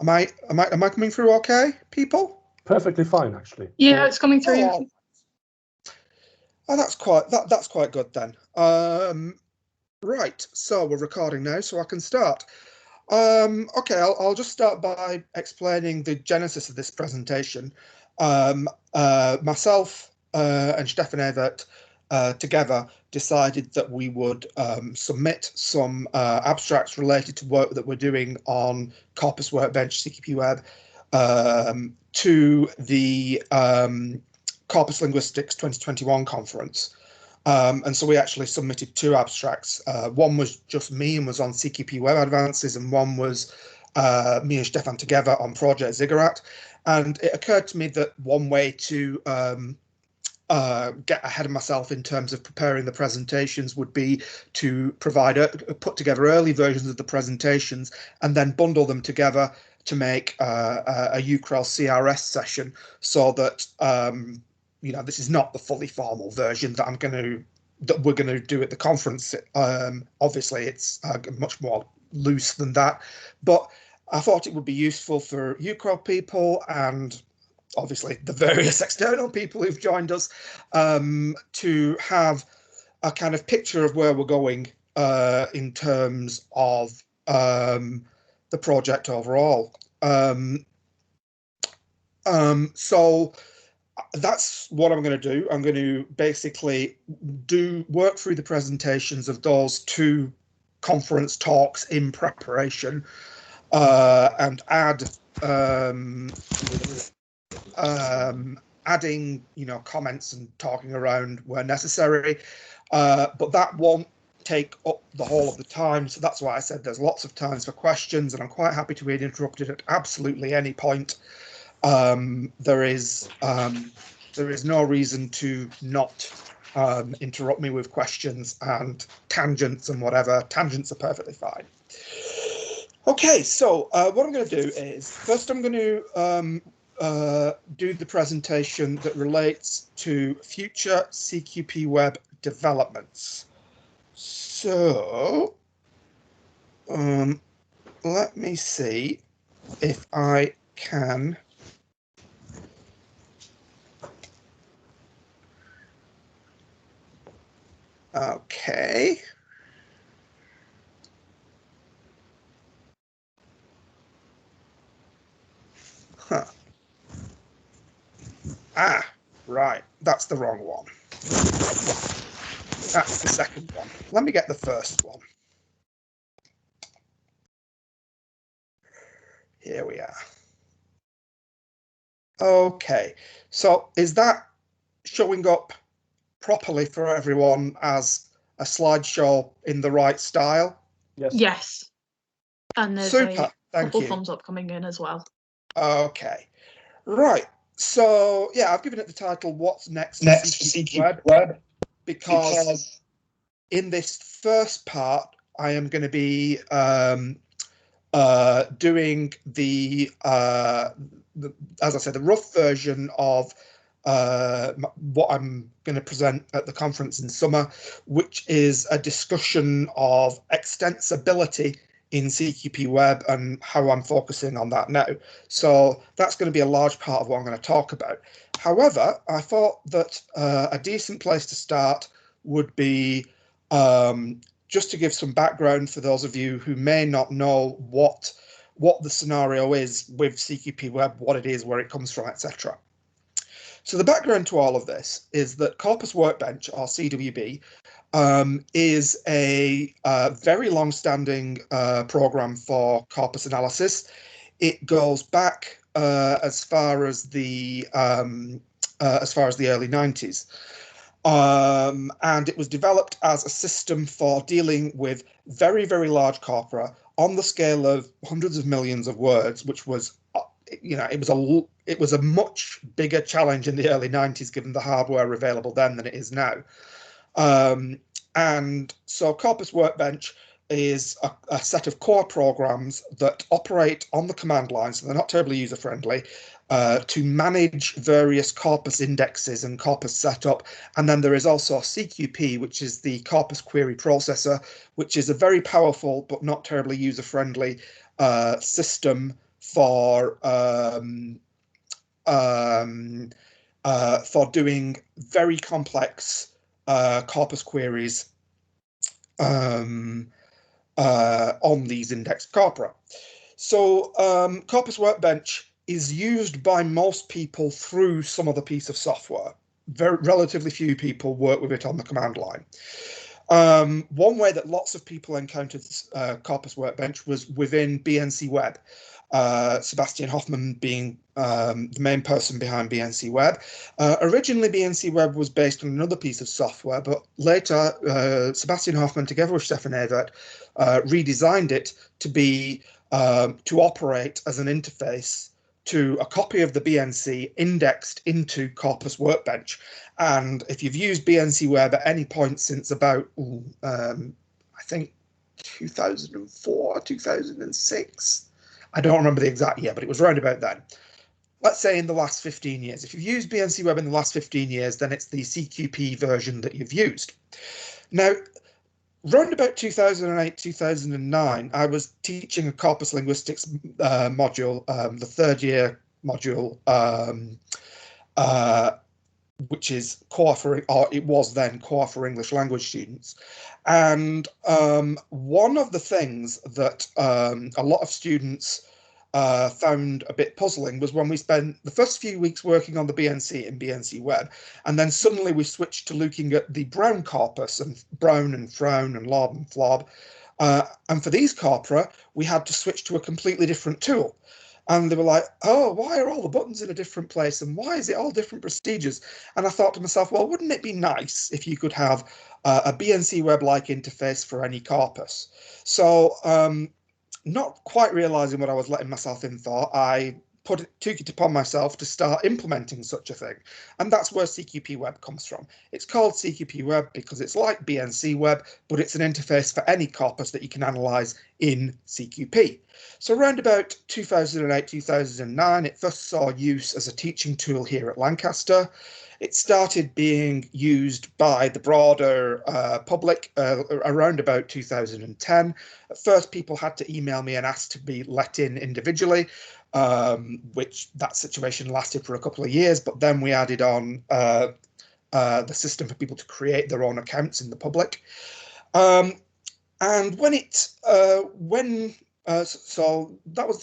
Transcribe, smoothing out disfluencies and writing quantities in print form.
Am I coming through okay, people? Perfectly fine, actually. Yeah, it's coming through. Oh, that's quite good then. Right, so we're recording now, so I can start. Okay, I'll just start by explaining the genesis of this presentation. Myself and Stefan Evert together decided that we would submit some abstracts related to work that we're doing on Corpus Workbench, CQPweb, to the Corpus Linguistics 2021 conference. And so we actually submitted two abstracts. One was just me and was on CQPweb Advances, and one was me and Stefan together on Project Ziggurat. And it occurred to me that one way to get ahead of myself in terms of preparing the presentations would be to put together early versions of the presentations and then bundle them together to make a UCREL CRS session, so that this is not the fully formal version that we're going to do at the conference. Obviously, it's much more loose than that, but I thought it would be useful for UCREL people and obviously the various external people who've joined us to have a kind of picture of where we're going in terms of the project overall. So that's what I'm going to do. I'm going to basically work through the presentations of those two conference talks in preparation and adding comments and talking around where necessary, but that won't take up the whole of the time, so that's why I said there's lots of times for questions, and I'm quite happy to be interrupted at absolutely any point. There is no reason to not interrupt me with questions and tangents and whatever. Tangents are perfectly fine. Okay, so what I'm going to do is first I'm going to do the presentation that relates to future CQPweb developments. So let me see if I can okay. Huh. Ah, right. That's the wrong one. That's the second one. Let me get the first one. Here we are. Okay. So is that showing up properly for everyone as a slideshow in the right style? Yes. And there's a couple thumbs up coming in as well. Okay. Right. So yeah, I've given it the title "What's Next for CQPweb," because in this first part I am going to be doing the as I said, the rough version of what I'm going to present at the conference in summer, which is a discussion of extensibility in CQPweb and how I'm focusing on that now. So that's going to be a large part of what I'm going to talk about. However, I thought that a decent place to start would be just to give some background for those of you who may not know what the scenario is with CQPweb, what it is, where it comes from, etc. So the background to all of this is that Corpus Workbench, or CWB, is a very long-standing program for corpus analysis. It goes back as far as the early 90s. And it was developed as a system for dealing with very, very large corpora on the scale of hundreds of millions of words, which was, it was a much bigger challenge in the early 90s, given the hardware available then than it is now. And so Corpus Workbench is a set of core programs that operate on the command line, so they're not terribly user-friendly, to manage various corpus indexes and corpus setup. And then there is also CQP, which is the corpus query processor, which is a very powerful but not terribly user-friendly system for doing very complex corpus queries on these indexed corpora. So Corpus Workbench is used by most people through some other piece of software. Relatively few people work with it on the command line. One way that lots of people encountered Corpus Workbench was within BNC Web. Sebastian Hoffman being the main person behind BNC Web. Originally, BNC Web was based on another piece of software, but later Sebastian Hoffman, together with Stefan Evert, redesigned it to be to operate as an interface to a copy of the BNC indexed into Corpus Workbench. And if you've used BNC Web at any point since about, I think 2004, 2006, I don't remember the exact year, but it was around about then. Let's say in the last 15 years. If you've used BNC Web in the last 15 years, then it's the CQP version that you've used. Now, round about 2008, 2009, I was teaching a corpus linguistics module, the third year module, which is core for, or it was then core for English language students. And one of the things that a lot of students found a bit puzzling was when we spent the first few weeks working on the BNC in BNC Web, and then suddenly we switched to looking at the Brown corpus, and Brown and Frown and Lob and Flob. And for these corpora, we had to switch to a completely different tool. And they were like, oh, why are all the buttons in a different place? And why is it all different procedures? And I thought to myself, well, wouldn't it be nice if you could have a BNC Web-like interface for any corpus? So not quite realizing what I was letting myself in for, I took it upon myself to start implementing such a thing. And that's where CQPweb comes from. It's called CQPweb because it's like BNC Web, but it's an interface for any corpus that you can analyze in CQP. So around about 2008, 2009, it first saw use as a teaching tool here at Lancaster. It started being used by the broader public around about 2010. At first, people had to email me and ask to be let in individually, which that situation lasted for a couple of years. But then we added on the system for people to create their own accounts in the public. And when so that was